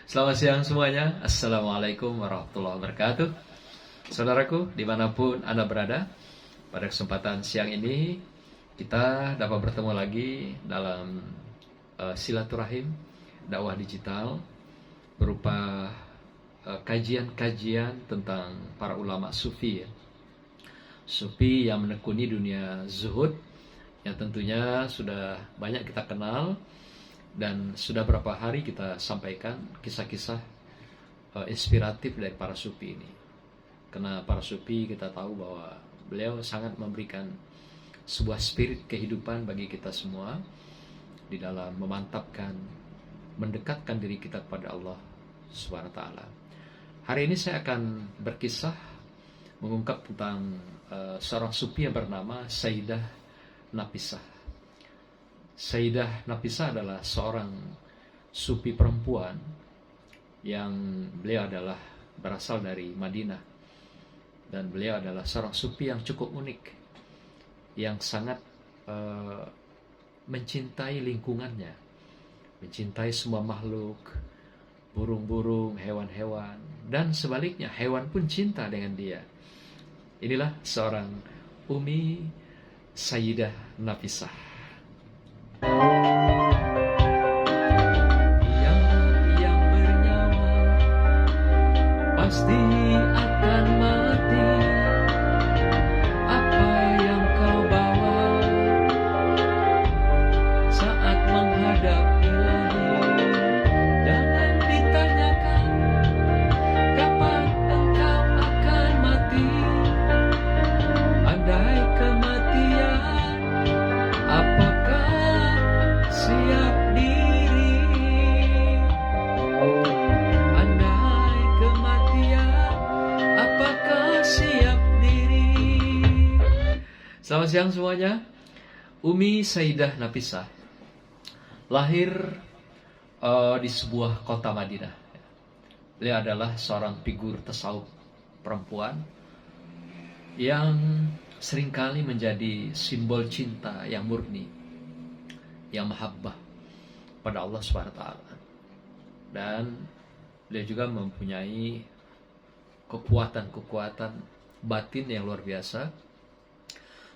Selamat siang semuanya. Assalamualaikum warahmatullahi wabarakatuh. Saudaraku, dimanapun Anda berada, pada kesempatan siang ini kita dapat bertemu lagi dalam silaturahim dakwah digital berupa kajian-kajian tentang para ulama sufi, ya. Sufi yang menekuni dunia zuhud, yang tentunya sudah banyak kita kenal. Dan sudah berapa hari kita sampaikan kisah-kisah inspiratif dari para sufi ini. Karena para sufi kita tahu bahwa beliau sangat memberikan sebuah spirit kehidupan bagi kita semua di dalam memantapkan, mendekatkan diri kita kepada Allah Subhanahu wa taala. Hari ini saya akan berkisah mengungkap tentang seorang sufi yang bernama Sayyidah Nafisah. Sayyidah Nafisah adalah seorang sufi perempuan yang beliau adalah berasal dari Madinah, dan beliau adalah seorang sufi yang cukup unik, yang sangat mencintai lingkungannya, mencintai semua makhluk, burung-burung, hewan-hewan, dan sebaliknya hewan pun cinta dengan dia. Inilah seorang Umi Sayyidah Nafisah. Yang bernyawa pasti akan mati. Apa yang kau bawa saat menghadap Ilahi? Jangan ditanyakan kapan engkau akan mati. Andai kematian, apakah siap diri? Andai kematian, apakah siap diri? Selamat siang semuanya. Umi Sayyidah Nafisah lahir di sebuah kota Madinah. Beliau adalah seorang figur tasawuf perempuan yang seringkali menjadi simbol cinta yang murni, yang mahabbah pada Allah Subhanahu wa taala. Dan beliau juga mempunyai kekuatan batin yang luar biasa,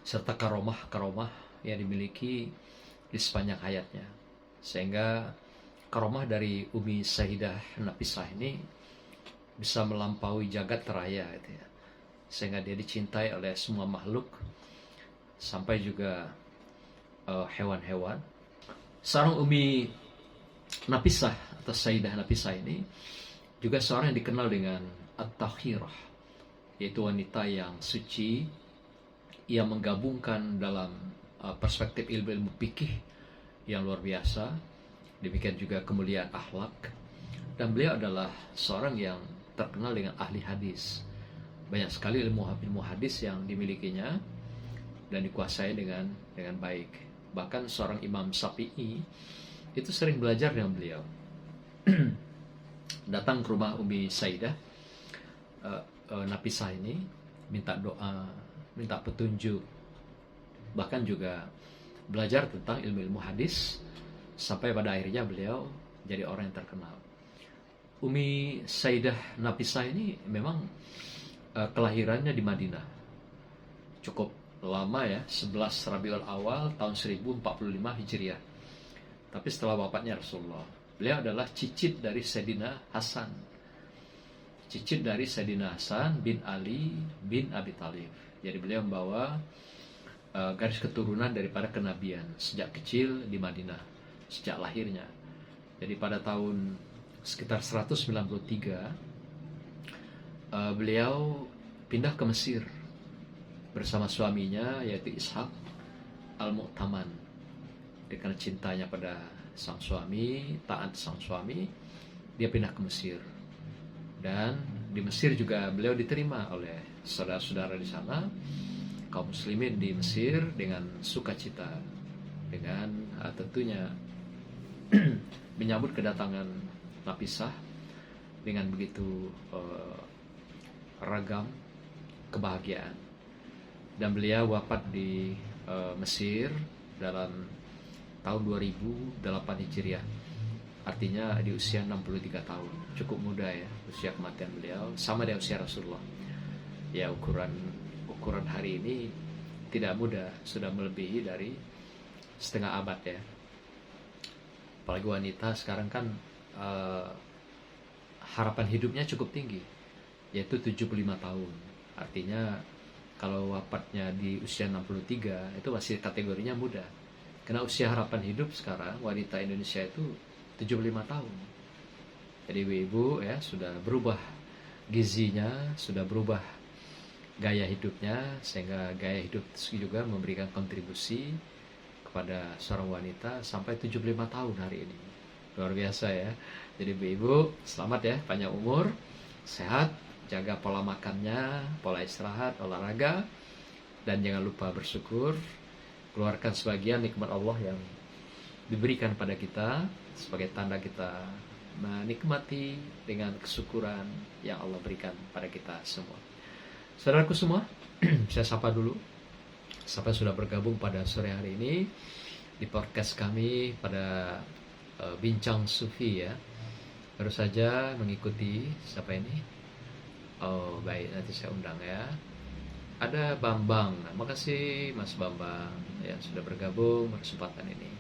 serta karomah yang dimiliki di sepanjang hayatnya. Sehingga karomah dari Umi Sayyidah Nafisah ini bisa melampaui jagat raya, gitu ya. Sehingga dia dicintai oleh semua makhluk, sampai juga hewan-hewan. Seorang Umi Nafisah atau Sayyidah Nafisah ini juga seorang yang dikenal dengan At-Tahirah, yaitu wanita yang suci, yang menggabungkan dalam perspektif ilmu fikih yang luar biasa, demikian juga kemuliaan akhlak. Dan beliau adalah seorang yang terkenal dengan ahli hadis. Banyak sekali ilmu hadis yang dimilikinya dan dikuasai dengan baik. Bahkan seorang Imam Syafi'i itu sering belajar dengan beliau. Datang ke rumah Umi Sayyidah Nafisah ini, minta doa, minta petunjuk, bahkan juga belajar tentang ilmu hadis, sampai pada akhirnya beliau jadi orang yang terkenal. Umi Sayyidah Nafisah ini memang kelahirannya di Madinah cukup lama, ya, 11 Rabiul Awal tahun 1045 Hijriah. Tapi setelah wafatnya Rasulullah, beliau adalah cicit dari Sayyidina Hasan. cicit dari Sayyidina Hasan bin Ali bin Abi Thalib. Jadi beliau membawa garis keturunan daripada kenabian sejak kecil di Madinah, sejak lahirnya. Jadi pada tahun sekitar 193 beliau pindah ke Mesir bersama suaminya yaitu Ishaq Al-Mu'taman. Karena cintanya pada sang suami, taat sang suami, dia pindah ke Mesir. Dan di Mesir juga beliau diterima oleh saudara-saudara di sana, kaum muslimin di Mesir dengan sukacita, dengan tentunya menyambut kedatangan Nafisah dengan begitu ragam kebahagiaan. Dan beliau wafat di Mesir dalam tahun 2008 Hijriah, artinya di usia 63 tahun. Cukup muda ya usia kematian beliau, sama dengan usia Rasulullah. Ya ukuran hari ini tidak muda, sudah melebihi dari setengah abad ya. Apalagi wanita sekarang kan harapan hidupnya cukup tinggi, yaitu 75 tahun. Artinya kalau wafatnya di usia 63 itu masih kategorinya muda. Karena usia harapan hidup sekarang wanita Indonesia itu 75 tahun. Jadi ibu-ibu ya sudah berubah gizinya, sudah berubah gaya hidupnya, sehingga gaya hidup juga memberikan kontribusi kepada seorang wanita sampai 75 tahun hari ini. Luar biasa ya. Jadi ibu-ibu selamat ya, panjang umur, sehat, jaga pola makannya, pola istirahat, olahraga, dan jangan lupa bersyukur. Keluarkan sebagian nikmat Allah yang diberikan pada kita sebagai tanda kita menikmati dengan kesyukuran yang Allah berikan pada kita semua. Saudaraku semua, saya sapa dulu siapa sudah bergabung pada sore hari ini di podcast kami pada Bincang Sufi ya. Baru saja mengikuti siapa ini? Oh baik, nanti saya undang ya. Ada Bambang, makasih Mas Bambang yang sudah bergabung kesempatan ini.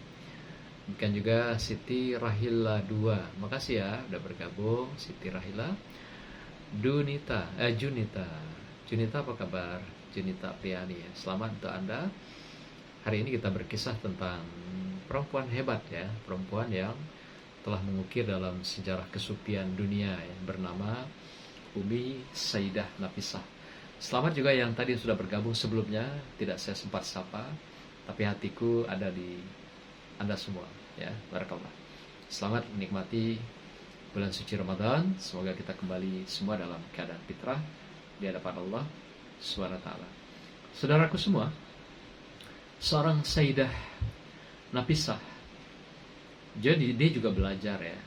Demikian juga Siti Rahila 2, makasih ya sudah bergabung Siti Rahila. Junita apa kabar? Junita Priani ya. Selamat untuk Anda. Hari ini kita berkisah tentang perempuan hebat ya, perempuan yang telah mengukir dalam sejarah kesufian dunia ya, bernama Umi Sayyidah Nafisah. Selamat juga yang tadi sudah bergabung sebelumnya, tidak saya sempat sapa, tapi hatiku ada di Anda semua ya. Barakallah. Selamat menikmati bulan suci Ramadan. Semoga kita kembali semua dalam keadaan fitrah di hadapan Allah Subhanahu wa taala. Saudaraku semua, seorang Sayyidah Nafisah, jadi dia juga belajar ya,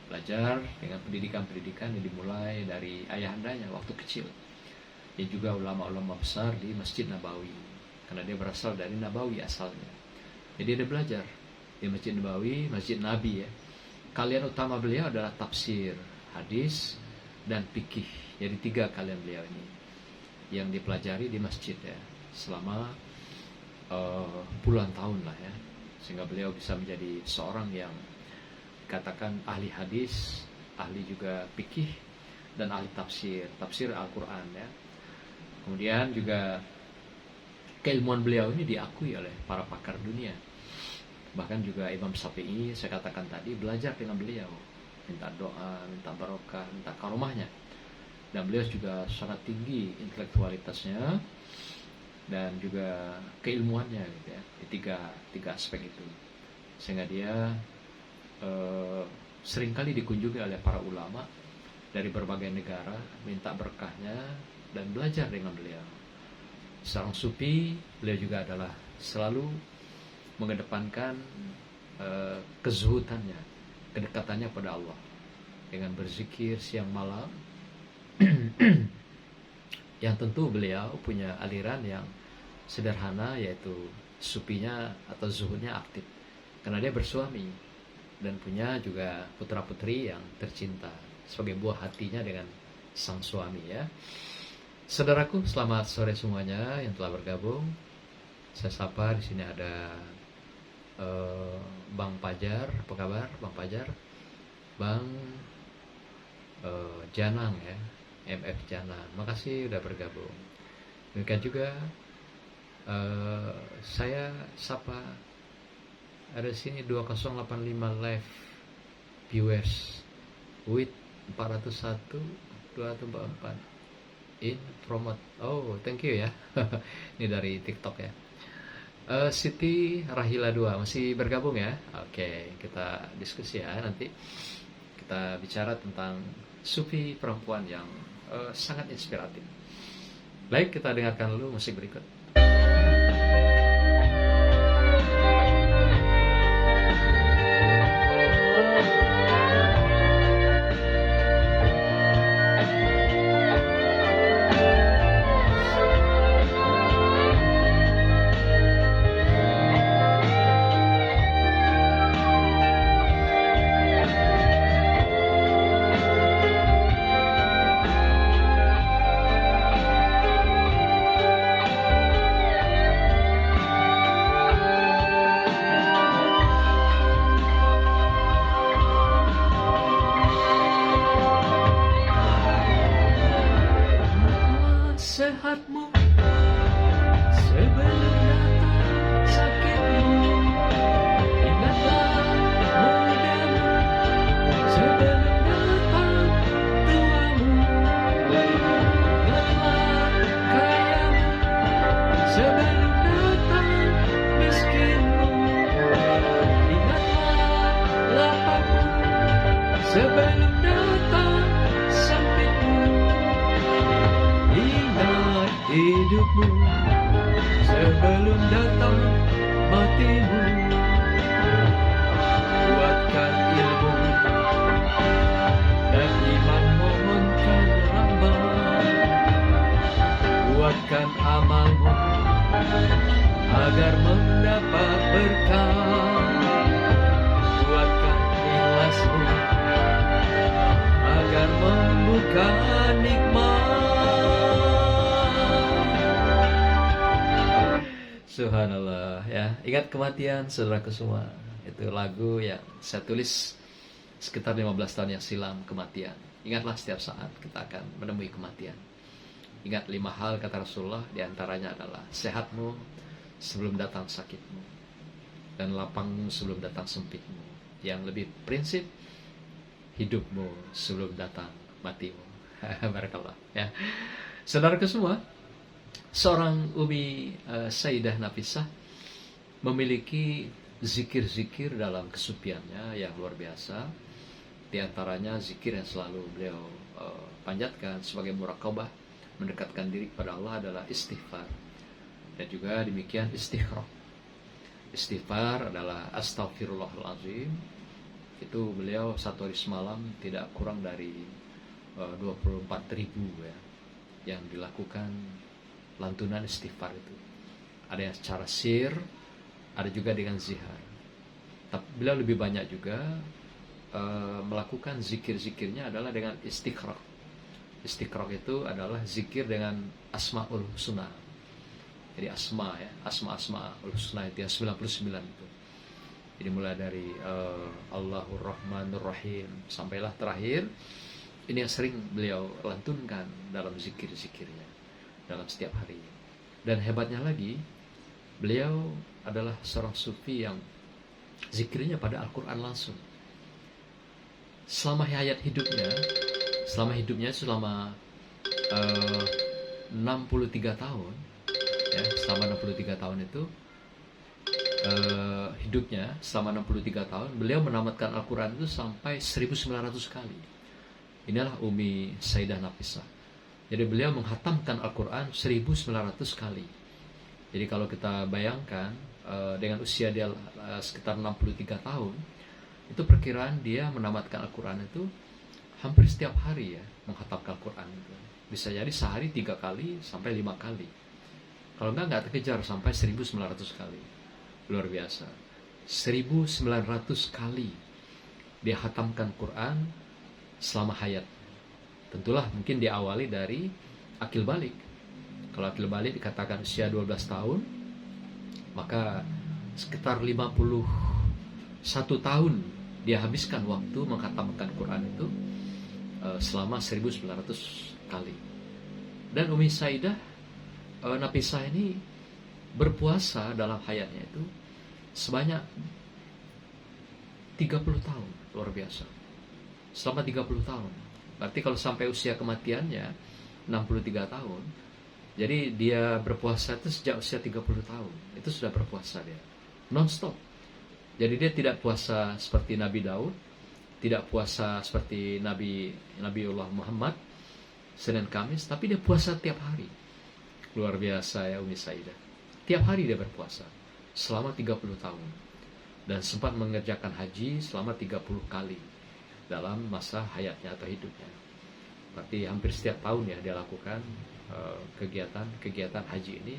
belajar dengan pendidikan-pendidikan yang dimulai dari ayahandanya waktu kecil. Dia juga ulama-ulama besar di Masjid Nabawi, karena dia berasal dari Nabawi asalnya. Jadi dia belajar di Masjid Nabawi, Masjid Nabi ya. Kalian utama beliau adalah tafsir, hadis, dan fikih. Jadi 3 kalian beliau ini yang dipelajari di masjid ya, selama puluhan tahun lah ya, sehingga beliau bisa menjadi seorang yang katakan ahli hadis, ahli juga fikih, dan ahli tafsir Al-Quran ya. Kemudian juga keilmuan beliau ini diakui oleh para pakar dunia. Bahkan juga Imam Syafi'i, saya katakan tadi, belajar dengan beliau, minta doa, minta barokah, minta karomahnya. Dan beliau juga sangat tinggi intelektualitasnya dan juga keilmuannya gitu ya, di tiga aspek itu, sehingga dia seringkali dikunjungi oleh para ulama dari berbagai negara, minta berkahnya dan belajar dengan beliau. Seorang sufi, beliau juga adalah selalu mengedepankan kezuhudannya, kedekatannya pada Allah dengan berzikir siang malam. Yang tentu beliau punya aliran yang sederhana, yaitu sufinya atau zuhudnya aktif, karena dia bersuami dan punya juga putra-putri yang tercinta sebagai buah hatinya dengan sang suami ya. Saudaraku, selamat sore semuanya yang telah bergabung. Saya sapa di sini ada Bang Pajar, apa kabar Bang Pajar? Bang Janang ya. MF Jana, makasih udah bergabung. Demikian juga saya sapa ada sini 2085 live viewers with 401 244 in promote. Oh, thank you ya. Ini dari TikTok ya. Siti Rahila 2 masih bergabung ya. Oke, kita diskusi ya nanti. Kita bicara tentang sufi perempuan yang sangat inspiratif. Baik, kita dengarkan dulu musik berikut. Sehatmu sebelum datang sakitmu, ingatlah mudamu sebelum datang tuamu, ingatlah kayamu sebelum datang miskinmu, ingatlah lapangmu sebelum datang sempitmu. Ingat hidupmu sebelum datang matimu. Kuatkan ilmu dan iman, mohonkan rahmat. Kuatkan amalmu agar mendapat berkah. Kuatkan ikhlasmu agar membuka nikmat. Subhanallah ya. Ingat kematian saudaraku semua. Itu lagu yang saya tulis sekitar 15 tahun yang silam, kematian. Ingatlah setiap saat kita akan menemui kematian. Ingat 5 hal kata Rasulullah, diantaranya adalah sehatmu sebelum datang sakitmu, dan lapangmu sebelum datang sempitmu. Yang lebih prinsip, hidupmu sebelum datang matimu. Barakallah ya. Saudaraku semua, seorang Umi Sayyidah Nafisah memiliki zikir-zikir dalam kesupiannya yang luar biasa. Di antaranya zikir yang selalu beliau panjatkan sebagai muraqabah, mendekatkan diri kepada Allah, adalah istighfar. Dan juga demikian istighraq. Istighfar adalah astaghfirullahalazim. Itu beliau satu hari semalam tidak kurang dari 24.000 ya, yang dilakukan lantunan istighfar itu. Ada yang secara sir, ada juga dengan zihar. Tapi beliau lebih banyak juga melakukan zikir-zikirnya adalah dengan istighraq. Istighraq itu adalah zikir dengan asmaul husna. Jadi asma ya, asmaul husna itu yang 99 itu. Jadi mulai dari Allahur Rahmanur Rahim sampailah terakhir. Ini yang sering beliau lantunkan dalam zikir-zikirnya dalam setiap hari. Dan hebatnya lagi, beliau adalah seorang sufi yang zikirnya pada Al-Quran langsung. Selama hidupnya selama 63 tahun ya, selama 63 tahun itu hidupnya selama 63 tahun beliau menamatkan Al-Quran itu sampai 1900 kali. Inilah Umi Sayyidah Nafisah. Jadi beliau menghatamkan Al-Quran 1900 kali. Jadi kalau kita bayangkan dengan usia dia sekitar 63 tahun, itu perkiraan dia menamatkan Al-Quran itu hampir setiap hari ya, menghatamkan Al-Quran itu. Bisa jadi sehari 3 kali sampai 5 kali. Kalau nggak terkejar sampai 1900 kali. Luar biasa. 1900 kali dia hatamkan Quran selama hayat. Tentulah mungkin diawali dari akil balik. Kalau akil balik dikatakan usia 12 tahun, maka sekitar 51 tahun dia habiskan waktu menghatamkan Quran itu. selama 1900 kali. Dan Umi Saidah Nafisah ini berpuasa dalam hayatnya itu sebanyak 30 tahun, luar biasa. Selama 30 tahun. Berarti kalau sampai usia kematiannya 63 tahun. Jadi dia berpuasa itu sejak usia 30 tahun. Itu sudah berpuasa dia. Non-stop. Jadi dia tidak puasa seperti Nabi Daud, tidak puasa seperti Nabiullah Muhammad Senin Kamis, tapi dia puasa tiap hari. Luar biasa ya Umi Saidah. Tiap hari dia berpuasa selama 30 tahun. Dan sempat mengerjakan haji selama 30 kali dalam masa hayatnya atau hidupnya. Berarti hampir setiap tahun ya dia lakukan kegiatan haji ini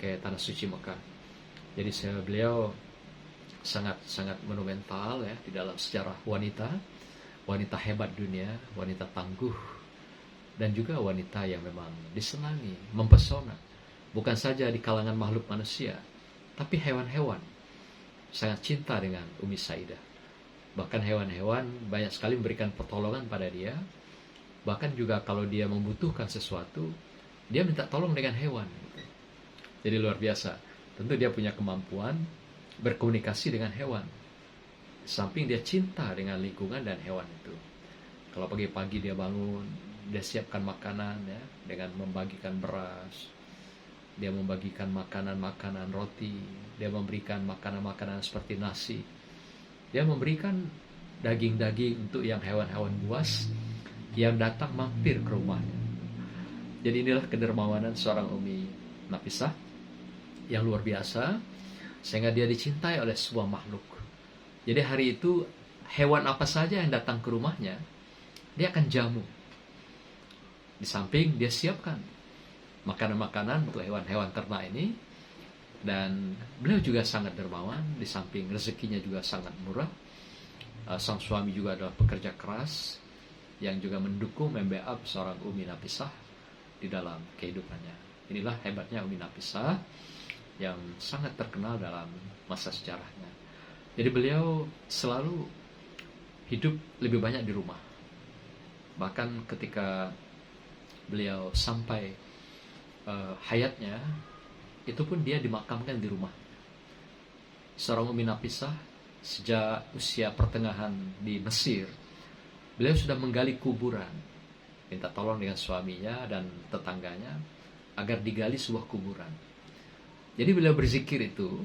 ke Tanah Suci Mekah. Jadi beliau sangat monumental ya di dalam sejarah wanita hebat dunia, wanita tangguh, dan juga wanita yang memang disenangi, mempesona. Bukan saja di kalangan makhluk manusia, tapi hewan-hewan sangat cinta dengan Umi Saidah. Bahkan hewan-hewan banyak sekali memberikan pertolongan pada dia. Bahkan juga kalau dia membutuhkan sesuatu, dia minta tolong dengan hewan. Jadi luar biasa. Tentu dia punya kemampuan berkomunikasi dengan hewan. Samping dia cinta dengan lingkungan dan hewan itu. Kalau pagi-pagi dia bangun, dia siapkan makanan ya, dengan membagikan beras. Dia membagikan makanan-makanan roti. Dia memberikan makanan-makanan seperti nasi. Dia memberikan daging-daging untuk yang hewan-hewan buas yang datang mampir ke rumahnya. Jadi inilah kedermawanan seorang Umi Nafisah yang luar biasa, sehingga dia dicintai oleh sebuah makhluk. Jadi hari itu hewan apa saja yang datang ke rumahnya, dia akan jamu. Di samping dia siapkan makanan-makanan untuk hewan-hewan ternak ini. Dan beliau juga sangat dermawan, di samping rezekinya juga sangat murah. Sang suami juga adalah pekerja keras yang juga mendukung, membackup seorang Umi Nafisah di dalam kehidupannya. Inilah hebatnya Umi Nafisah yang sangat terkenal dalam masa sejarahnya. Jadi beliau selalu hidup lebih banyak di rumah. Bahkan ketika beliau sampai hayatnya, itu pun dia dimakamkan di rumah. Seorang Umi Nafisah sejak usia pertengahan di Mesir, beliau sudah menggali kuburan, minta tolong dengan suaminya dan tetangganya agar digali sebuah kuburan. Jadi beliau berzikir itu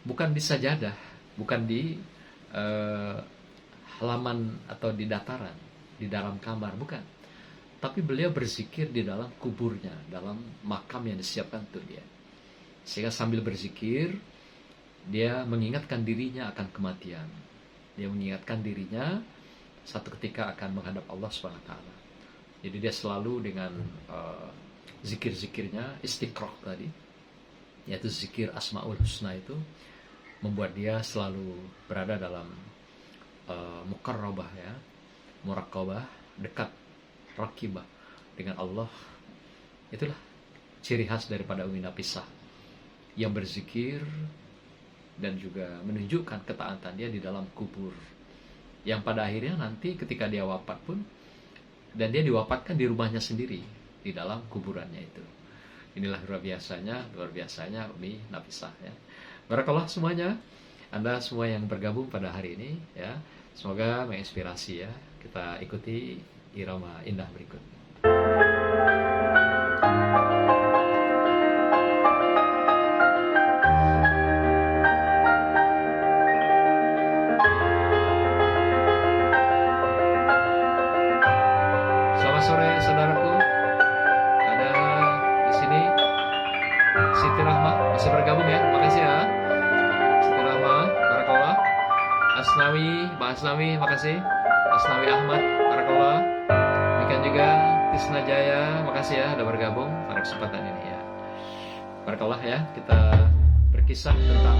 bukan di sajadah, bukan di halaman atau di dataran, di dalam kamar, bukan. Tapi beliau berzikir di dalam kuburnya, dalam makam yang disiapkan untuk dia. Sehingga sambil berzikir, dia mengingatkan dirinya akan kematian. Dia mengingatkan dirinya satu ketika akan menghadap Allah SWT. Jadi dia selalu dengan zikir-zikirnya, istiqroh tadi, yaitu zikir Asmaul Husna itu, membuat dia selalu berada dalam muqarrabah ya, muraqabah, dekat, rakibah dengan Allah. Itulah ciri khas daripada Umi Nafisah yang berzikir dan juga menunjukkan ketaatan dia di dalam kubur, yang pada akhirnya nanti ketika dia wafat pun, dan dia diwafatkan di rumahnya sendiri, di dalam kuburannya itu. Inilah luar biasanya Umi Nafisah ya. Barakallah semuanya, Anda semua yang bergabung pada hari ini ya, semoga menginspirasi ya. Kita ikuti irama indah berikut. Selamat sore saudaraku. Ada di sini Siti Rahma masih bergabung ya. Makasih ya Siti Rahma, barakallah. Asnawi, Mbak Asnawi, makasih. Asnawi Ahmad, barakallah. Demikian juga Tisna Jaya, makasih ya sudah bergabung pada kesempatan ini ya. Barakallah ya, kita berkisah tentang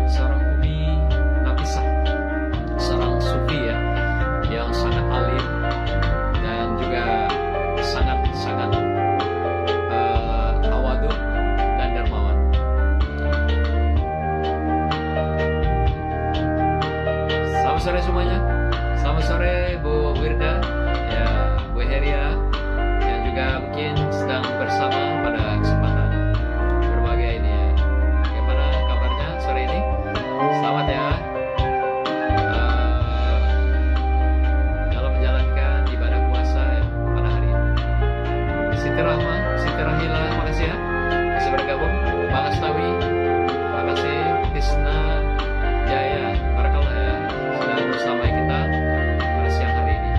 seorang Umi Nafisah, seorang sufi ya, yang sangat alim dan juga sangat tawadu dan dermawan. Selamat sore semuanya. Selamat sore Bu Wirda. Siti Rahma, Siti Rahila, makasih ya masih bergabung. Pak Astawi, makasih. Tisna Jaya, barakallah ya sudah bersama kita pada siang hari ini.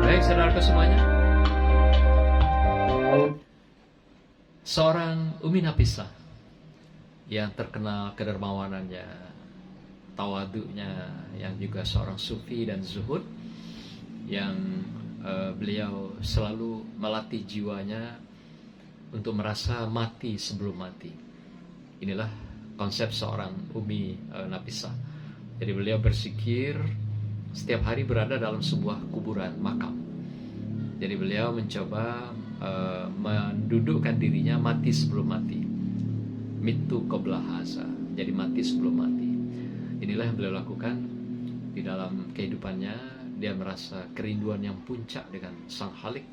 Baik saudaraku semuanya, seorang Umi Nafisah yang terkenal kedermawanannya, tawaduknya, yang juga seorang sufi dan zuhud, yang beliau selalu melatih jiwanya untuk merasa mati sebelum mati. Inilah konsep seorang Umi Nafisah. Jadi beliau berzikir setiap hari berada dalam sebuah kuburan makam. Jadi beliau mencoba mendudukkan dirinya mati sebelum mati. Mitu qabla haza, jadi mati sebelum mati. Inilah yang beliau lakukan di dalam kehidupannya. Dia merasa kerinduan yang puncak dengan Sang Khalik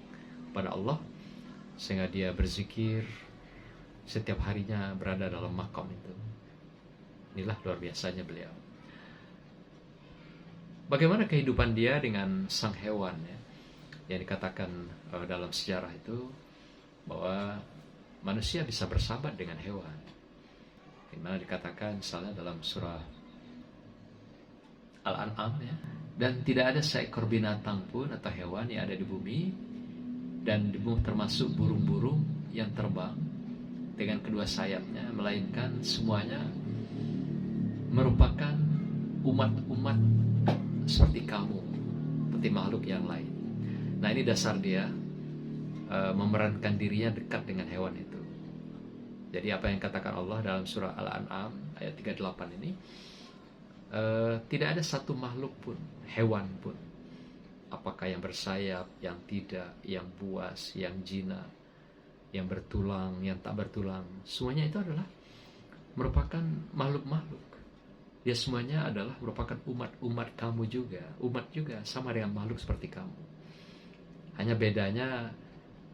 pada Allah, sehingga dia berzikir setiap harinya berada dalam makam itu. Inilah luar biasanya beliau. Bagaimana kehidupan dia dengan sang hewan ya? Yang dikatakan dalam sejarah itu bahwa manusia bisa bersahabat dengan hewan. Di mana dikatakan misalnya dalam surah Al-An'am ya, dan tidak ada seekor binatang pun atau hewan yang ada di bumi dan di bumi termasuk burung-burung yang terbang dengan kedua sayapnya, melainkan semuanya merupakan umat-umat seperti kamu, seperti makhluk yang lain. Nah, ini dasar dia memerankan dirinya dekat dengan hewan itu. Jadi apa yang katakan Allah dalam surah Al-An'am ayat 38 ini, tidak ada satu makhluk pun, hewan pun, apakah yang bersayap, yang tidak, yang buas, yang jinak, yang bertulang, yang tak bertulang, semuanya itu adalah merupakan makhluk-makhluk. Dia semuanya adalah merupakan umat-umat kamu juga, umat juga, sama dengan makhluk seperti kamu. Hanya bedanya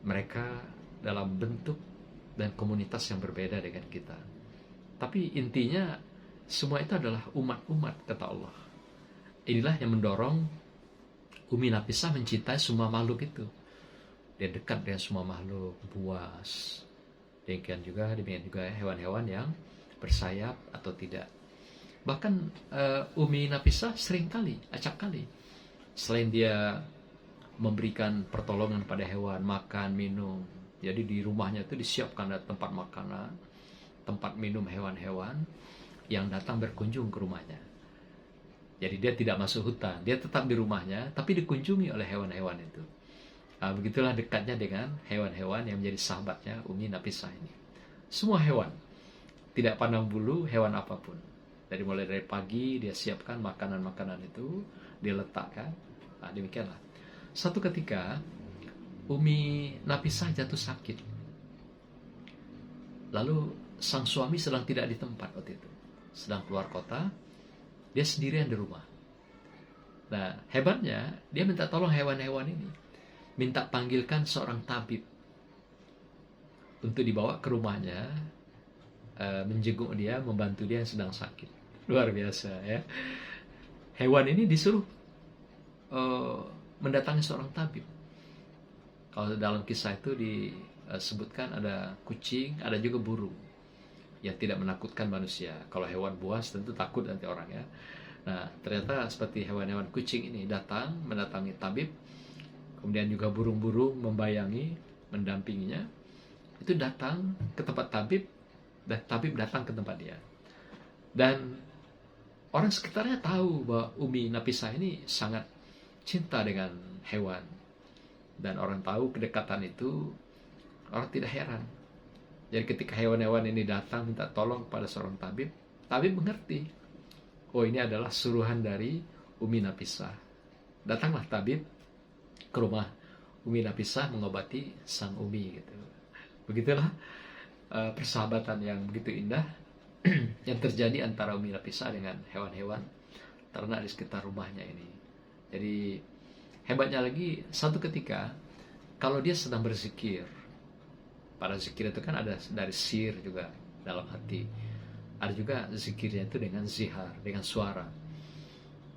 mereka dalam bentuk dan komunitas yang berbeda dengan kita. Tapi intinya semua itu adalah umat-umat, kata Allah. Inilah yang mendorong Umi Nafisah mencintai semua makhluk itu. Dia dekat dengan semua makhluk, buas. Demikian juga hewan-hewan yang bersayap atau tidak. Bahkan Umi Nafisah acap kali, selain dia memberikan pertolongan pada hewan, makan, minum. Jadi di rumahnya itu disiapkan ada tempat makanan, tempat minum hewan-hewan yang datang berkunjung ke rumahnya. Jadi dia tidak masuk hutan, dia tetap di rumahnya, tapi dikunjungi oleh hewan-hewan itu. Nah, begitulah dekatnya dengan hewan-hewan yang menjadi sahabatnya Umi Nafisah ini. Semua hewan, tidak pandang bulu hewan apapun. Mulai dari pagi dia siapkan makanan-makanan itu, dia letakkan. Nah, demikianlah. Satu ketika Umi Nafisah jatuh sakit. Lalu sang suami sedang tidak di tempat waktu itu, sedang keluar kota, dia sendirian di rumah. Nah, hebatnya dia minta tolong hewan-hewan ini, minta panggilkan seorang tabib untuk dibawa ke rumahnya, menjenguk dia, membantu dia yang sedang sakit. Luar biasa ya. Hewan ini disuruh mendatangi seorang tabib. Kalau dalam kisah itu disebutkan ada kucing, ada juga burung yang tidak menakutkan manusia. Kalau hewan buas tentu takut nanti orang ya. Nah, ternyata seperti hewan-hewan kucing ini datang mendatangi tabib, kemudian juga burung-burung membayangi, mendampinginya. Itu datang ke tempat tabib, dan tabib datang ke tempat dia. Dan orang sekitarnya tahu bahwa Umi Nafisah ini sangat cinta dengan hewan. Dan orang tahu kedekatan itu, orang tidak heran. Jadi ketika hewan-hewan ini datang minta tolong kepada seorang tabib, tabib mengerti. Oh, ini adalah suruhan dari Umi Nafisah. Datanglah tabib ke rumah Umi Nafisah mengobati sang Umi gitu. Begitulah persahabatan yang begitu indah yang terjadi antara Umi Nafisah dengan hewan-hewan ternak di sekitar rumahnya ini. Jadi hebatnya lagi, satu ketika kalau dia sedang berzikir, pada zikir itu kan ada dari sir juga dalam hati. Ada juga zikirnya itu dengan zihar, dengan suara.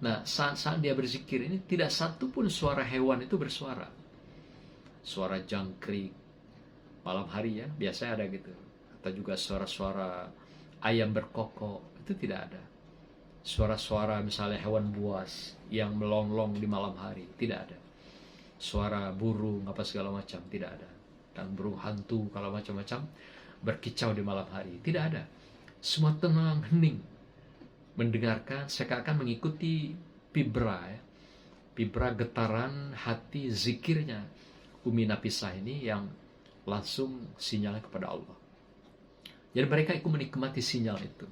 Nah, saat dia berzikir ini tidak satu pun suara hewan itu bersuara. Suara jangkrik malam hari ya, biasanya ada gitu. Atau juga suara-suara ayam berkokok, itu tidak ada. Suara-suara misalnya hewan buas yang melonglong di malam hari, tidak ada. Suara burung apa segala macam, tidak ada. Dan burung hantu kalau macam-macam berkicau di malam hari, tidak ada. Semua tenang, hening. Mendengarkan, seakan-akan mengikuti vibra ya. Vibra getaran hati zikirnya Umi Nafisah ini yang langsung sinyalnya kepada Allah. Jadi mereka ikut menikmati sinyal itu.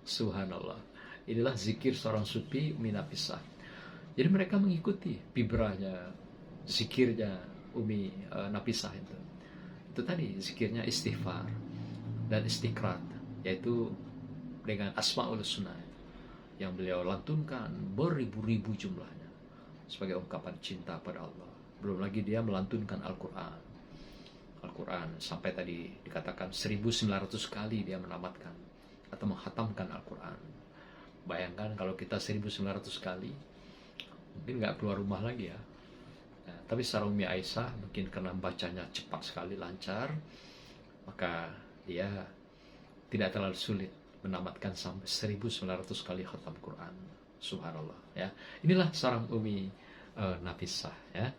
Subhanallah. Inilah zikir seorang sufi Umi Nafisah. Jadi mereka mengikuti vibranya, zikirnya Umi Nafisah itu. Itu tadi zikirnya istighfar dan istiqrar, yaitu dengan Asmaul Husna yang beliau lantunkan beribu-ribu jumlahnya sebagai ungkapan cinta pada Allah. Belum lagi dia melantunkan Al-Quran sampai tadi dikatakan 1900 kali dia menamatkan atau menghatamkan Al-Quran. Bayangkan kalau kita 1900 kali, mungkin nggak keluar rumah lagi ya. Nah, tapi secara Umi Aisyah mungkin karena bacanya cepat sekali, lancar, maka dia tidak terlalu sulit menamatkan sampai 1900 kali khatam Quran. Subhanallah ya. Inilah seorang Umi Nafisah ya.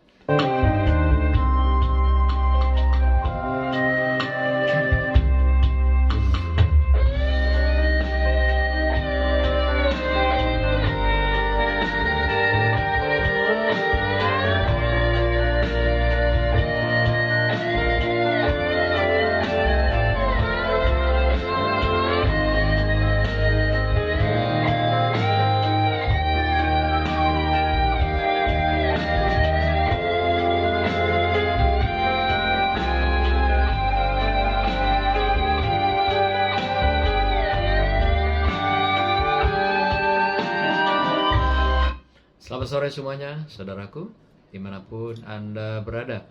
Selamat sore semuanya, saudaraku, dimanapun Anda berada.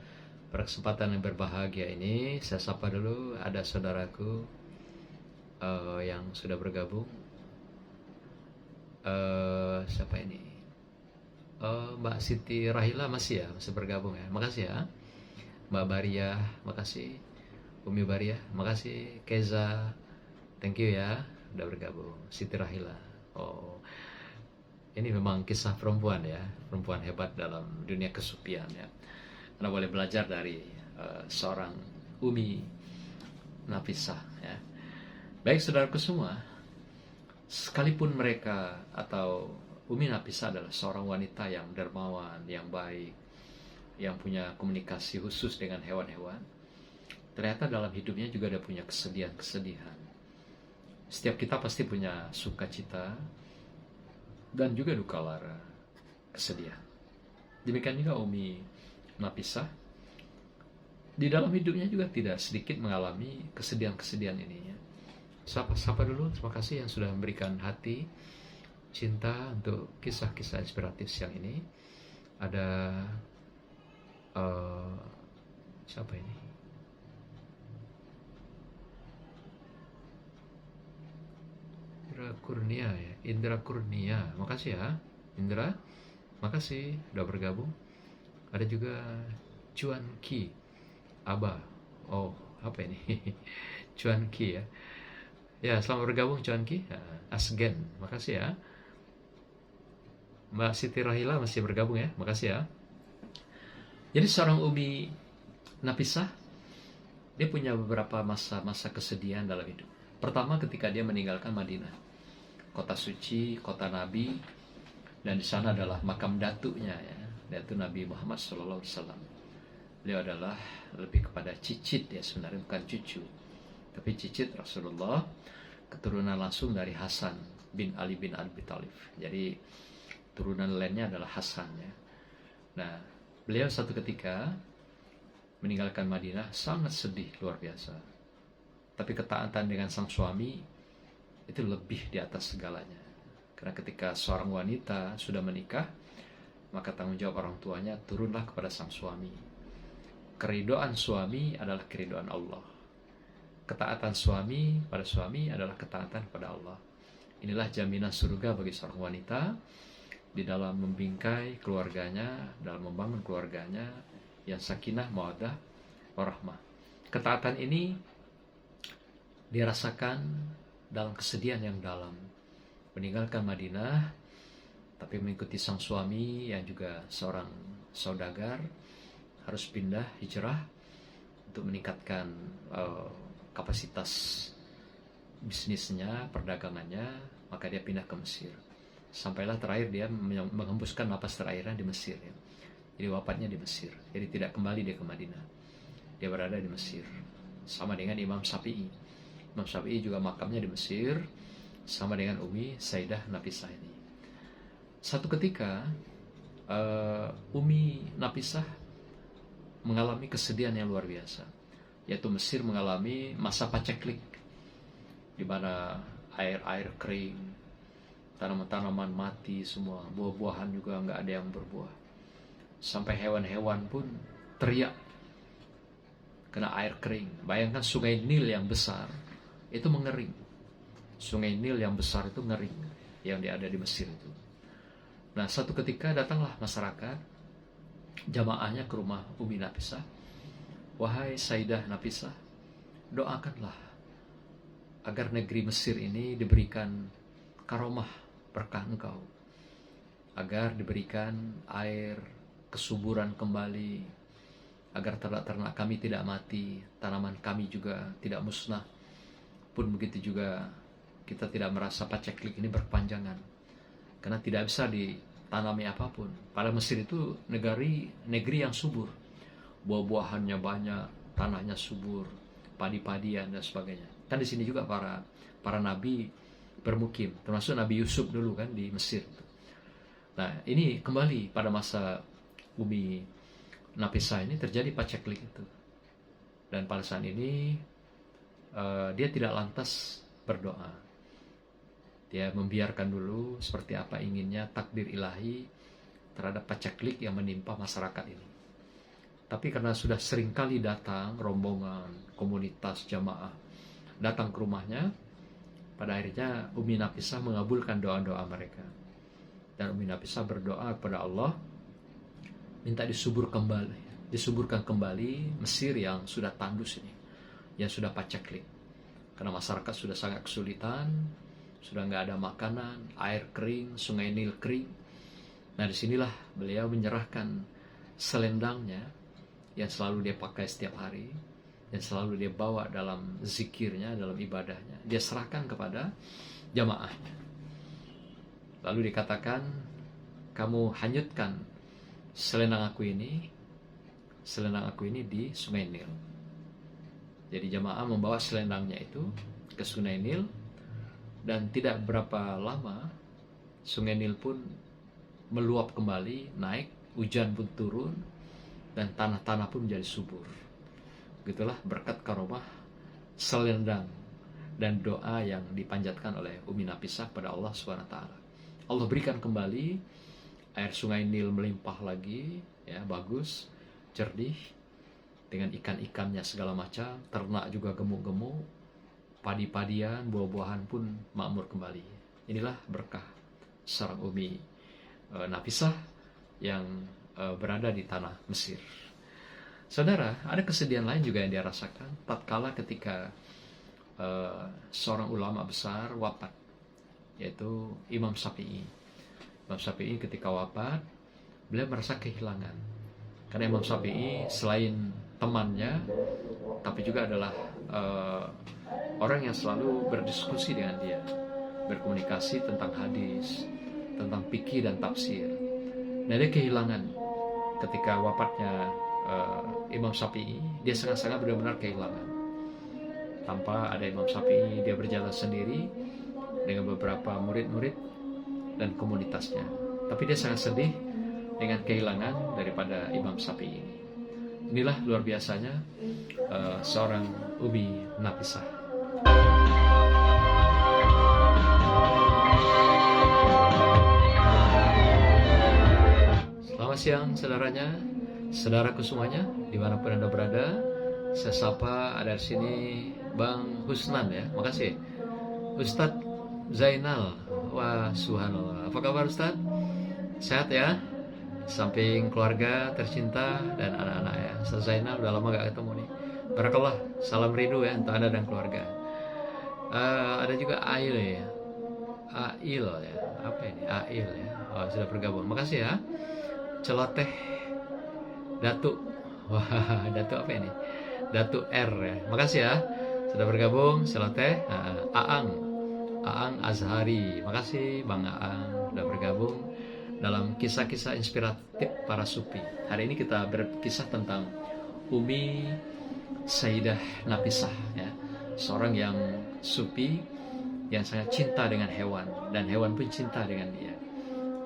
Pada kesempatan yang berbahagia ini, saya sapa dulu ada saudaraku yang sudah bergabung. Siapa ini? Mbak Siti Rahila masih bergabung ya. Makasih ya. Mbak Baria, makasih. Umi Baria, makasih. Keza, thank you ya, udah bergabung. Siti Rahila. Oh, ini memang kisah perempuan ya, perempuan hebat dalam dunia kesupian ya. Anda boleh belajar dari seorang Umi Nafisah ya. Baik saudaraku semua, sekalipun mereka atau Umi Nafisah adalah seorang wanita yang dermawan, yang baik, yang punya komunikasi khusus dengan hewan-hewan, ternyata dalam hidupnya juga ada punya kesedihan-kesedihan. Setiap kita pasti punya sukacita dan juga duka lara, kesedihan. Demikian juga Umi Nafisah di dalam hidupnya juga tidak sedikit mengalami kesedihan-kesedihan ini ya. Sapa dulu, terima kasih yang sudah memberikan hati cinta untuk kisah-kisah inspiratif siang ini. Ada siapa ini? Indra Kurnia, makasih ya Indra, makasih udah bergabung. Ada juga Cuan Ki Aba, oh apa ini? Cuan Ki ya, selamat bergabung Cuan Ki. Asgen, makasih ya. Mbak Siti Rahila masih bergabung ya, makasih ya. Jadi seorang Umi Nafisah, dia punya beberapa masa kesedihan dalam hidup. Pertama ketika dia meninggalkan Madinah, kota suci, kota Nabi, dan di sana adalah makam datuknya ya, yaitu Nabi Muhammad SAW. Beliau adalah lebih kepada cicit ya, sebenarnya bukan cucu, tapi cicit Rasulullah, keturunan langsung dari Hasan bin Ali bin Abi Thalib. Jadi turunan lainnya adalah Hasan ya. Nah, beliau satu ketika meninggalkan Madinah sangat sedih luar biasa. Tapi ketaatan dengan sang suami itu lebih di atas segalanya. Karena ketika seorang wanita sudah menikah, maka tanggung jawab orang tuanya turunlah kepada sang suami. Keridhaan suami adalah keridhaan Allah. ketaatan suami pada suami adalah ketaatan pada Allah. Inilah jaminan surga bagi seorang wanita di dalam membingkai keluarganya, dalam membangun keluarganya yang sakinah, mawaddah, warahmah. Ketaatan ini dirasakan dalam kesedihan yang dalam. Meninggalkan Madinah, tapi mengikuti sang suami yang juga seorang saudagar, harus pindah hijrah untuk meningkatkan kapasitas bisnisnya, perdagangannya, maka dia pindah ke Mesir. Sampailah terakhir dia menghembuskan napas terakhirnya di Mesir. Ya. Jadi wafatnya di Mesir. Jadi tidak kembali dia ke Madinah. Dia berada di Mesir. Sama dengan Imam Syafi'i. Imam Syafi'i juga makamnya di Mesir, sama dengan Umi Sayyidah Nafisah ini. Satu ketika Umi Nafisah mengalami kesedihan yang luar biasa, yaitu Mesir mengalami masa paceklik, di mana air kering, tanaman-tanaman mati semua, buah-buahan juga nggak ada yang berbuah, sampai hewan-hewan pun teriak kena air kering. Bayangkan sungai Nil yang besar itu mengering, sungai Nil yang besar itu ngering, yang ada di Mesir itu. Nah, satu ketika datanglah masyarakat, jamaahnya ke rumah Umi Nafisah. Wahai Sayyidah Nafisah, doakanlah agar negeri Mesir ini diberikan karomah berkah engkau, agar diberikan air, kesuburan kembali, agar ternak-ternak kami tidak mati, tanaman kami juga tidak musnah. Pun begitu juga kita tidak merasa paceklik ini berkepanjangan, karena tidak bisa ditanami apapun. Pada Mesir itu negeri yang subur, buah-buahannya banyak, tanahnya subur, padi-padian dan sebagainya. Kan di sini juga para nabi bermukim, termasuk Nabi Yusuf dulu kan di Mesir. Nah, ini kembali pada masa Umi Nafisah ini terjadi paceklik itu. Dan pada saat ini dia tidak lantas berdoa. Dia membiarkan dulu seperti apa inginnya takdir ilahi terhadap paceklik yang menimpa masyarakat ini. Tapi karena sudah seringkali datang rombongan, komunitas, jamaah datang ke rumahnya, pada akhirnya Umi Nafisah mengabulkan doa-doa mereka. Dan Umi Nafisah berdoa kepada Allah, minta disuburkan kembali Mesir yang sudah tandus ini, yang sudah paceklik. Karena masyarakat sudah sangat kesulitan, sudah nggak ada makanan, air kering, sungai Nil kering. Nah, disinilah beliau menyerahkan selendangnya yang selalu dia pakai setiap hari, yang selalu dia bawa dalam zikirnya, dalam ibadahnya. Dia serahkan kepada jamaahnya. Lalu dikatakan, kamu hanyutkan selendang aku ini di sungai Nil. Jadi jamaah membawa selendangnya itu ke sungai Nil, dan tidak berapa lama sungai Nil pun meluap kembali, naik, hujan pun turun, dan tanah-tanah pun menjadi subur. Begitulah berkat karomah selendang dan doa yang dipanjatkan oleh Umi Nafisah pada Allah SWT. Allah berikan kembali air sungai Nil melimpah lagi, ya, bagus, jernih, dengan ikan-ikannya segala macam, ternak juga gemuk-gemuk, padi-padian, buah-buahan pun makmur kembali. Inilah berkah seorang Umi Nafisah yang berada di tanah Mesir. Saudara, ada kesedihan lain juga yang dia rasakan tatkala ketika seorang ulama besar wafat, yaitu Imam Syafi'i. Imam Syafi'i ketika wafat, beliau merasa kehilangan. Karena Imam Syafi'i selain temannya, tapi juga adalah orang yang selalu berdiskusi dengan dia, berkomunikasi tentang hadis, tentang fikih dan tafsir. Nah, dia kehilangan ketika wafatnya Imam Syafi'i. Dia sangat-sangat benar-benar kehilangan. Tanpa ada Imam Syafi'i, dia berjalan sendiri dengan beberapa murid-murid dan komunitasnya. Tapi dia sangat sedih dengan kehilangan daripada Imam Syafi'i ini. Inilah luar biasanya seorang Umi Nafisah. Selamat siang saudaranya, saudaraku semuanya, dimanapun Anda berada. Saya sapa ada di sini Bang Husnan ya, makasih. Ustadz Zainal, wah subhanallah. Apa kabar Ustadz? Sehat ya? Samping keluarga tercinta dan anak-anak ya. Ustadz Zainal udah lama gak ketemu nih. Barakallah, salam rindu ya untuk Anda dan keluarga. Ada juga Ail ya. Ail ya. Apa ini? Ail ya. Oh, sudah bergabung. Makasih ya. Celoteh Datuk. Wah, Datuk apa ini? Datuk R ya. Makasih ya. Sudah bergabung. Celoteh. Aang Azhari. Makasih Bang Aang sudah bergabung dalam kisah-kisah inspiratif para sufi. Hari ini kita berkisah tentang Umi Sayyidah Nafisah ya. Seorang yang sufi yang sangat cinta dengan hewan dan hewan pun cinta dengan dia.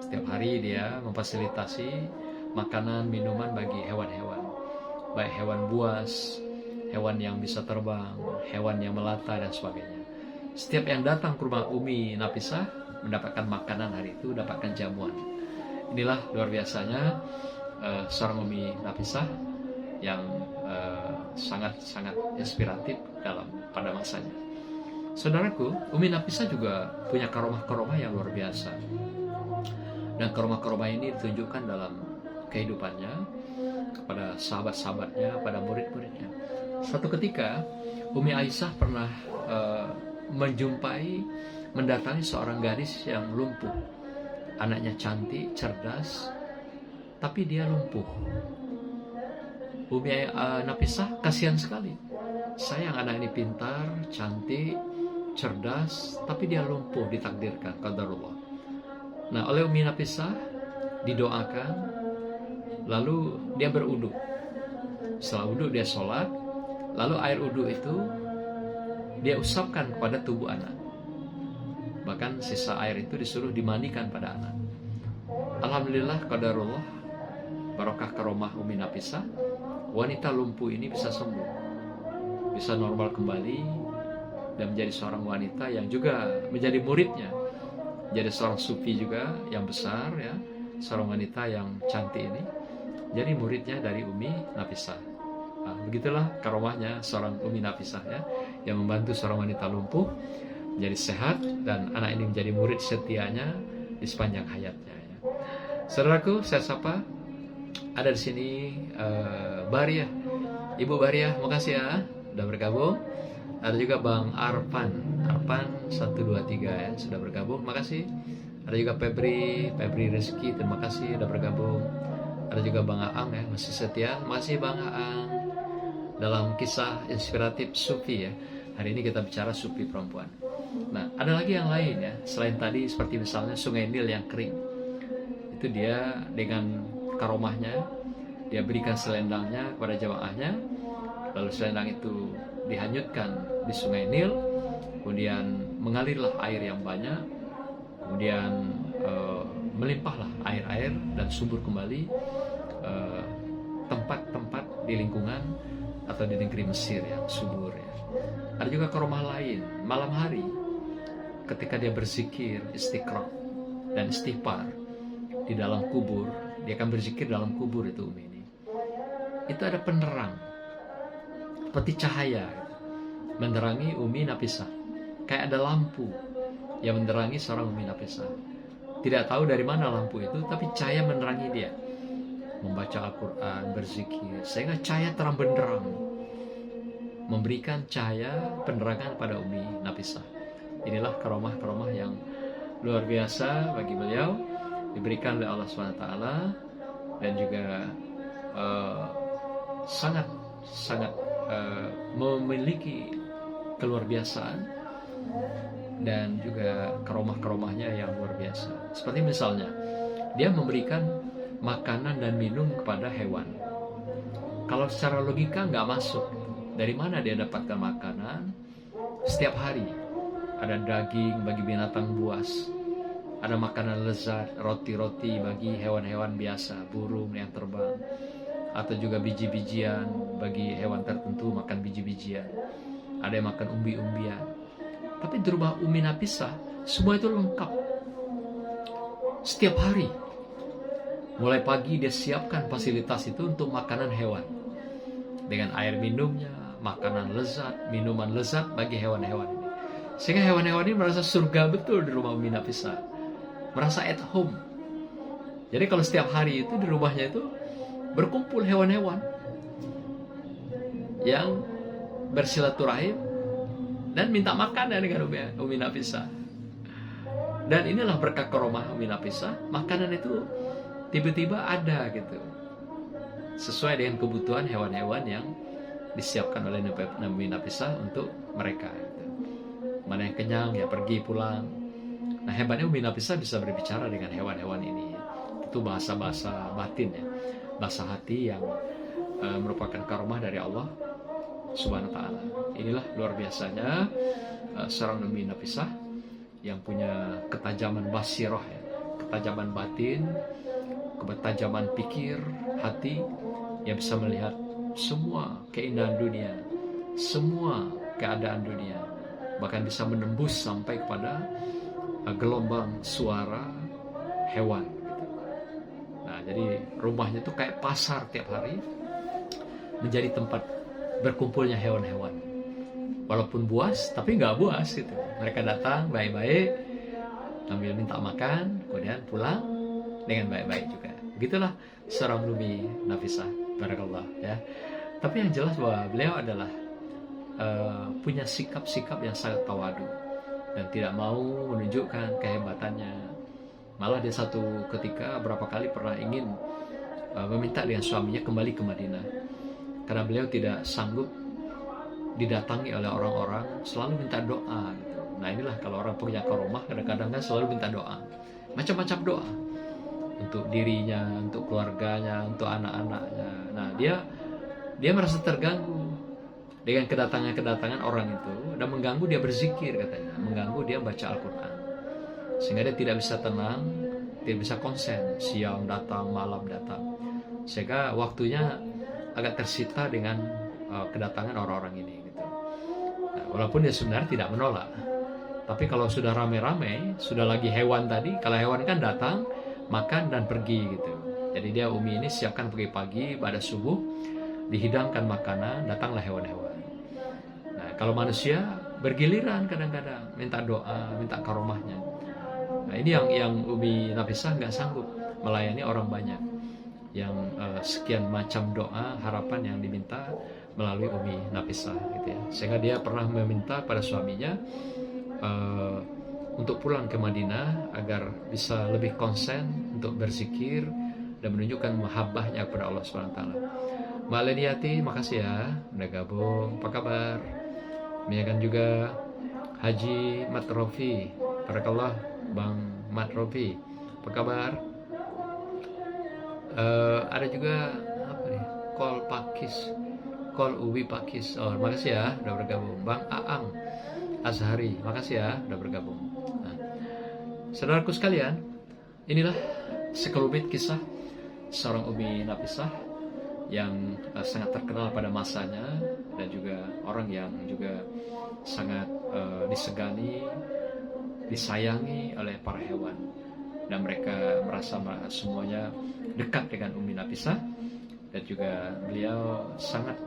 Setiap hari dia memfasilitasi makanan, minuman bagi hewan-hewan. Baik hewan buas, hewan yang bisa terbang, hewan yang melata dan sebagainya. Setiap yang datang ke rumah Umi Nafisah mendapatkan makanan hari itu, dapatkan jamuan. Inilah luar biasanya seorang Umi Nafisah yang sangat-sangat inspiratif pada masanya. Saudaraku, Umi Nafisah juga punya karomah-karomah yang luar biasa. Dan karomah-karomah ini ditunjukkan dalam kehidupannya kepada sahabat-sahabatnya, pada murid-muridnya. Suatu ketika Umi Aisyah pernah mendatangi seorang gadis yang lumpuh. Anaknya cantik, cerdas, tapi dia lumpuh. Umi Nafisah kasihan sekali. Sayang, anak ini pintar, cantik, cerdas, tapi dia lumpuh, ditakdirkan qadarullah. Nah, oleh Umi Nafisah didoakan, lalu dia berwudu. Setelah wudu dia sholat, lalu air wudu itu dia usapkan kepada tubuh anak. Bahkan sisa air itu disuruh dimandikan pada anak. Alhamdulillah qadarullah, barokah karomah Umi Nafisah, wanita lumpuh ini bisa sembuh, bisa normal kembali, dan menjadi seorang wanita yang juga menjadi muridnya. Jadi seorang sufi juga yang besar ya, seorang wanita yang cantik ini jadi muridnya dari Umi Nafisah. Nah, begitulah karomahnya seorang Umi Nafisah ya, yang membantu seorang wanita lumpuh menjadi sehat, dan anak ini menjadi murid setianya di sepanjang hayatnya ya. Saudaraku, saya sapa ada di sini Bariah, Ibu Bariah, makasih ya sudah bergabung. Ada juga Bang Arpan 123 ya, sudah bergabung, makasih. Ada juga Febri Rezeki, terima kasih sudah bergabung. Ada juga Bang Aang ya, masih setia, makasih Bang Aang. Dalam kisah inspiratif sufi ya, hari ini kita bicara sufi perempuan. Nah, ada lagi yang lain ya, selain tadi seperti misalnya Sungai Nil yang kering. Itu dia dengan karomahnya, dia berikan selendangnya kepada jamaahnya, lalu selendang itu dihanyutkan di Sungai Nil, kemudian mengalirlah air yang banyak, kemudian melimpahlah air-air dan subur kembali tempat-tempat di lingkungan atau di negeri Mesir yang subur ya. Ada juga karomah lain, malam hari ketika dia berzikir, istiqra dan istighfar di dalam kubur, dia akan berzikir dalam kubur itu Umi ini. Itu ada penerang seperti cahaya menerangi Umi Nafisah, kayak ada lampu yang menerangi seorang Umi Nafisah. Tidak tahu dari mana lampu itu, tapi cahaya menerangi dia, membaca Al-Quran, berzikir, sehingga cahaya terang benderang, memberikan cahaya penerangan pada Umi Nafisah. Inilah karomah-karomah yang luar biasa bagi beliau, diberikan oleh Allah SWT, dan juga sangat memiliki keluar biasaan dan juga karomah-karomahnya yang luar biasa. Seperti misalnya dia memberikan makanan dan minum kepada hewan. Kalau secara logika nggak masuk, dari mana dia dapatkan makanan? Setiap hari ada daging bagi binatang buas, ada makanan lezat, roti-roti bagi hewan-hewan biasa, burung yang terbang, atau juga biji-bijian bagi hewan tertentu makan biji-bijian, ada yang makan umbi-umbian. Tapi di rumah Umi Nafisah semua itu lengkap. Setiap hari mulai pagi dia siapkan fasilitas itu untuk makanan hewan, dengan air minumnya, makanan lezat, minuman lezat bagi hewan-hewan ini. Sehingga hewan-hewan ini merasa surga betul di rumah Umi Nafisah, merasa at home. Jadi kalau setiap hari itu di rumahnya itu berkumpul hewan-hewan yang bersilaturahim dan minta makan dengan Umi Nafisah. Dan inilah berkah karomah Umi Nafisah, makanan itu tiba-tiba ada gitu, sesuai dengan kebutuhan hewan-hewan yang disiapkan oleh Umi Nafisah untuk mereka gitu. Mana yang kenyang ya pergi pulang. Nah hebatnya Umi Nafisah bisa berbicara dengan hewan-hewan ini. Itu bahasa-bahasa batin ya, bahasa hati yang merupakan karomah dari Allah Subhanahu wa Ta'ala. Inilah luar biasanya seorang Umi Nafisah yang punya ketajaman basirah ya, ketajaman batin, ketajaman pikir, hati, yang bisa melihat semua keindahan dunia, semua keadaan dunia, bahkan bisa menembus sampai kepada gelombang suara hewan gitu. Nah jadi rumahnya tuh kayak pasar tiap hari, menjadi tempat berkumpulnya hewan-hewan. Walaupun buas, tapi nggak buas gitu. Mereka datang baik-baik, sambil minta makan, kemudian pulang dengan baik-baik juga. Begitulah seorang Umi Nafisah, barakallah ya. Tapi yang jelas bahwa beliau adalah punya sikap-sikap yang sangat tawadu dan tidak mau menunjukkan kehebatannya. Malah dia satu ketika berapa kali pernah ingin meminta dengan suaminya kembali ke Madinah, karena beliau tidak sanggup didatangi oleh orang-orang, selalu minta doa gitu. Nah inilah kalau orang punya karomah, kadang-kadang kan selalu minta doa, macam-macam doa, untuk dirinya, untuk keluarganya, untuk anak-anaknya. Nah dia merasa terganggu dengan kedatangan orang itu, dan mengganggu dia berzikir katanya, mengganggu dia baca Al-Quran, sehingga dia tidak bisa tenang, tidak bisa konsen, siang datang, malam datang, sehingga waktunya agak tersita dengan kedatangan orang-orang ini gitu. Nah, walaupun dia sebenarnya tidak menolak, tapi kalau sudah rame-rame, sudah lagi hewan tadi, kalau hewan kan datang, makan dan pergi gitu. Jadi dia Umi ini siapkan pagi-pagi pada subuh, dihidangkan makanan, datanglah hewan-hewan. Nah kalau manusia bergiliran kadang-kadang minta doa, minta karomahnya. Nah ini yang Umi Nafisah nggak sanggup melayani orang banyak, yang sekian macam doa harapan yang diminta melalui Umi Nafisah gitu ya. Sehingga dia pernah meminta pada suaminya untuk pulang ke Madinah agar bisa lebih konsen untuk berzikir dan menunjukkan mahabbahnya kepada Allah Subhanahu wa Ta'ala. Mbak Leniati, makasih ya udah gabung. Apa kabar? Menyaksikan juga Haji Matrofi, barakallah Bang Matrofi, apa kabar? Ada juga apa nih? Kol Uwi Pakis. Oh, makasih ya udah bergabung. Bang Aang Azhari, makasih ya udah bergabung. Nah, saudaraku sekalian, inilah sekelumit kisah seorang Umi Nafisah yang sangat terkenal pada masanya, dan juga orang yang juga sangat disegani, disayangi oleh para hewan, dan mereka merasa semuanya dekat dengan Umi Nafisah, dan juga beliau sangat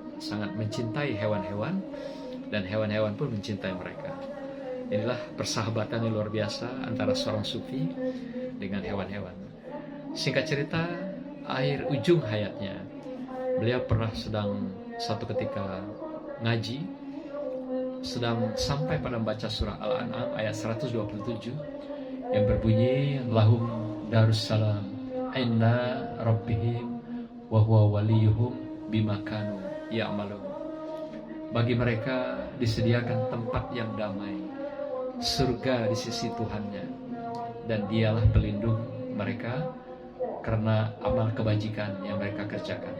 mencintai hewan-hewan, dan hewan-hewan pun mencintai mereka. Inilah persahabatan yang luar biasa antara seorang sufi dengan hewan-hewan. Singkat cerita, akhir ujung hayatnya, beliau pernah sedang satu ketika ngaji, sedang sampai pada membaca surah Al-An'am ayat 127 yang berbunyi, lahum darussalam inna rabbihim wa huwa waliyuhum bima kanu ya'malun. Bagi mereka disediakan tempat yang damai, surga di sisi Tuhannya, dan dialah pelindung mereka karena amal kebajikan yang mereka kerjakan.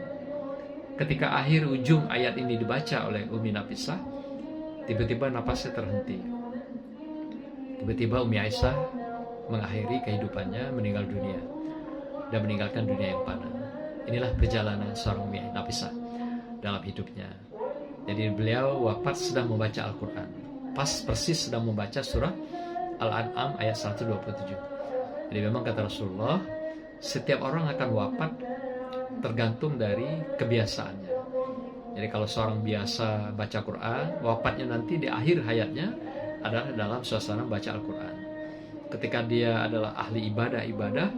Ketika akhir ujung ayat ini dibaca oleh Umi Nafisah, tiba-tiba napasnya terhenti. Tiba-tiba Umi Aisyah mengakhiri kehidupannya, meninggal dunia, dan meninggalkan dunia yang fana. Inilah perjalanan seorang Umi Nafisah dalam hidupnya. Jadi beliau wafat sedang membaca Al-Quran, persis sedang membaca surah Al-An'am ayat 127. Jadi memang kata Rasulullah, setiap orang akan wafat tergantung dari kebiasaannya. Jadi kalau seorang biasa baca Quran, wafatnya nanti di akhir hayatnya adalah dalam suasana baca Al-Quran. Ketika dia adalah ahli ibadah,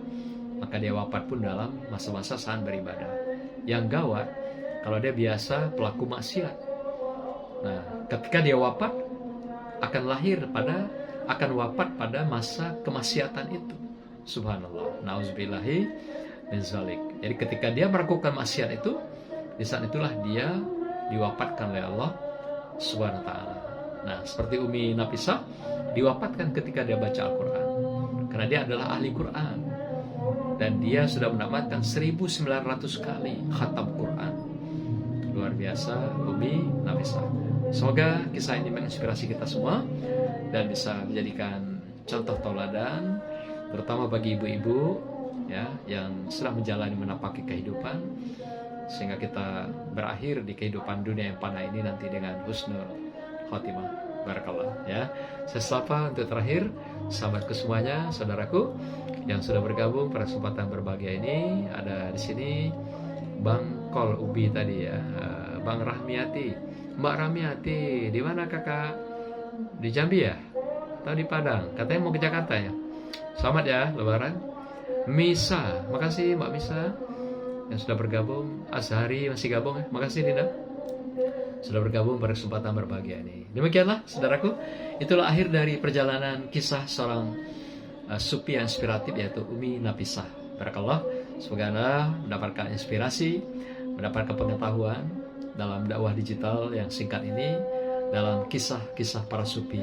maka dia wafat pun dalam masa-masa saat beribadah. Yang gawat, kalau dia biasa pelaku maksiat. Nah, ketika dia wafat, akan wafat pada masa kemaksiatan itu. Subhanallah, na'udzubillahi min zalik. Jadi ketika dia melakukan maksiat itu, di saat itulah dia diwafatkan oleh Allah Subhanahu wa taala. Nah, seperti Umi Nafisah diwafatkan ketika dia baca Al-Quran, karena dia adalah ahli Quran dan dia sudah mendapatkan 1900 kali khatam Quran. Luar biasa Umi Nafisah. Semoga kisah ini menginspirasi kita semua dan bisa menjadikan contoh tauladan, terutama bagi ibu-ibu ya yang sedang menjalani menapaki kehidupan, sehingga kita berakhir di kehidupan dunia yang fana ini nanti dengan husnul khotimah. Barakallah ya. Saya sapa untuk terakhir sahabatku semuanya, saudaraku yang sudah bergabung pada kesempatan berbahagia ini. Ada di sini Bang Kol Ubi tadi ya, Bang Rahmiati, Mbak Rahmiati, di mana kakak? Di Jambi ya? Atau di Padang? Katanya mau ke Jakarta ya. Selamat ya Lebaran. Misa, makasih Mbak Misa yang sudah bergabung. Azhari masih gabung ya. Makasih Dinda sudah bergabung pada kesempatan berbahagia ini. Demikianlah saudaraku, itulah akhir dari perjalanan kisah seorang sufi yang inspiratif yaitu Umi Nafisah. Barakallah, semoga Anda mendapatkan inspirasi, mendapatkan pengetahuan dalam dakwah digital yang singkat ini, dalam kisah-kisah para sufi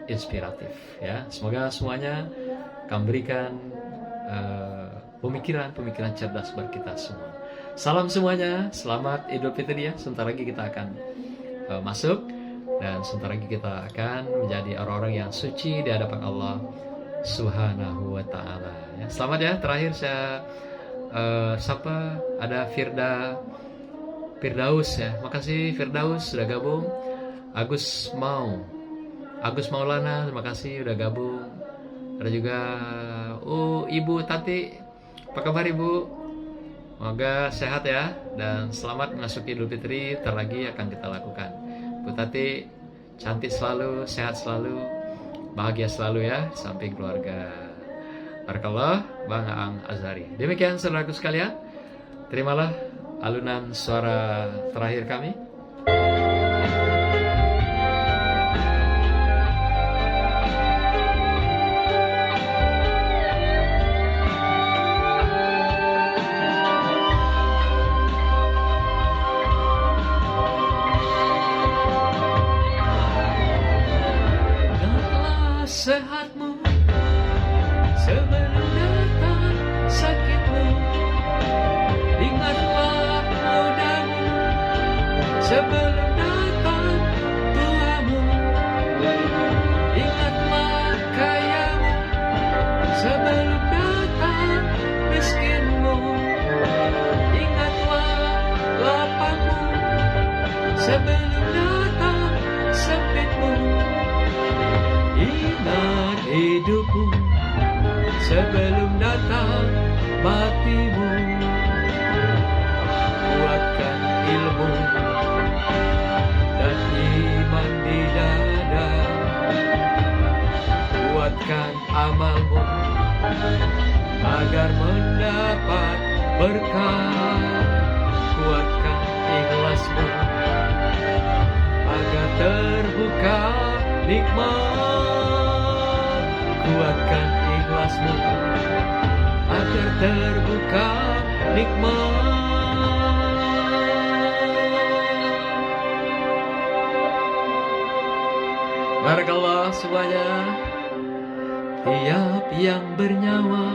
inspiratif ya. Semoga semuanya akan berikan pemikiran cerdas bagi kita semua. Salam semuanya, selamat Idul Fitri ya. Sebentar lagi kita akan masuk dan sebentar lagi kita akan menjadi orang-orang yang suci di hadapan Allah Subhanahu wa taala ya. Selamat ya. Terakhir saya sapa ada Firdaus ya. Makasih Firdaus sudah gabung. Agus Maulana, terima kasih sudah gabung. Ada juga Ibu Tati. Apa kabar Ibu? Semoga sehat ya dan selamat memasuki Idul Fitri. Ntar lagi akan kita lakukan. Bu Tati cantik selalu, sehat selalu, bahagia selalu ya, samping keluarga. Barakallah Bang Aang Azhari. Demikian saudaraku sekalian, terimalah alunan suara terakhir kami. Sehatmu sebelum datang sakitmu, ingatlah mudamu sebelum datang tuamu, ingatlah kayamu sebelum datang miskinmu, ingatlah lapangmu sebelum datang sempitmu. Ingat hidupmu sebelum datang matimu. Kuatkan ilmu dan iman di dada. Kuatkan amalmu agar mendapat berkah. Kuatkan ikhlasmu agar terbuka nikmat. Kuatkan ikhlasmu agar terbuka nikmat. Barakallah semuanya. Tiap yang bernyawa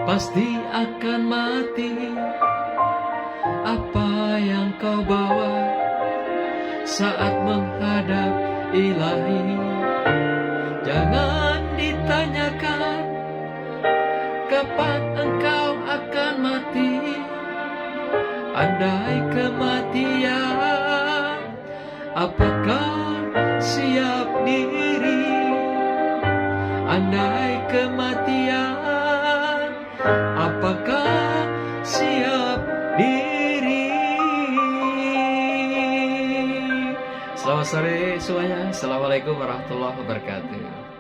pasti akan mati. Apa yang kau bawa saat menghadap Ilahi? Jangan ditanyakan kapan engkau akan mati. Andai kematian, apakah siap diri? Andai kematian, apakah siap diri? Selamat sore semuanya. Assalamualaikum warahmatullahi wabarakatuh.